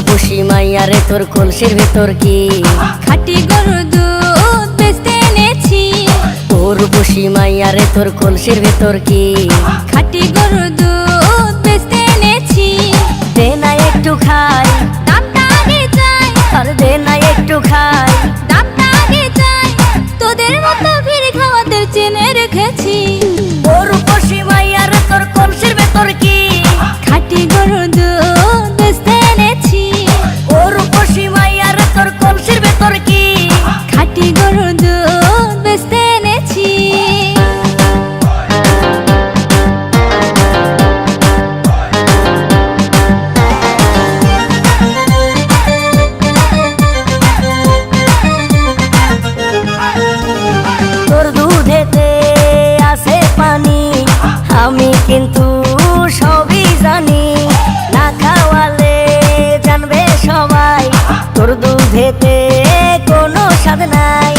রূপসী মাইয়া রে তোর কলসির ভেতর কি খাঁটি গরুর দুধ বেচতে এনেছি। ও রূপসী মাইয়া রে তোর কলসির ভেতর কি খাঁটি গরুর দুধ বেচতে এনেছি। দে না একটু খাই, দামটা আগে চাই, আর দে না একটু খাই। দামটা আগে চাই, তোদের মতো ভিড় খাওয়াতে চেনে রেখেছি। ও রূপসী মাইয়া রে তোর কলসির ভেতর কি খাঁটি গরুর দুধ বেচতে এনেছি। ও রূপসী মাইয়া রে তোর কলসির ভেতর কি খাঁটি গরুর দুধ বেচতে এনেছি। তোর দুধেতে আছে পানি, আমি কিন্তু সবই জানি। না খাওয়ালে জানবে সবাই তোর দুধেতে কোনো স্বাদ নাই।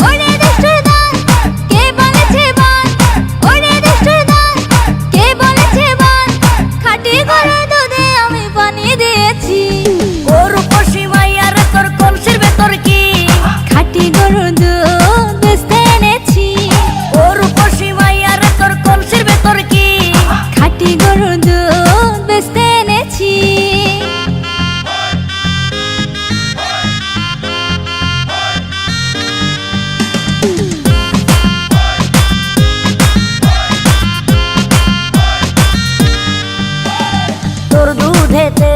ওরে দুষ্টুর দল, কে বলেছে বল? ওরে দুষ্টুর দল, কে বলেছে বল? খাঁটি গরুর দুধে আমি পানি দিয়েছি। ও রূপসী মাইয়া রে তোর কলসির ভেতর কি খাঁটি গরুর দুধ বেচতে এনেছি। ও রূপসী মাইয়া রে তোর কলসির ভেতর কি খাঁটি গরুর দুধ বেচতে এনেছি। তোর দুধেতে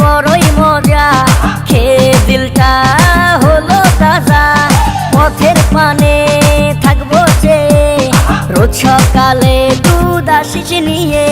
বড়ই মজা, খেয়ে দিলটা হলো তাজা। পথের পানে থাকবো চেয়ে, রোজ সকালে দুধ আসিস নিয়ে।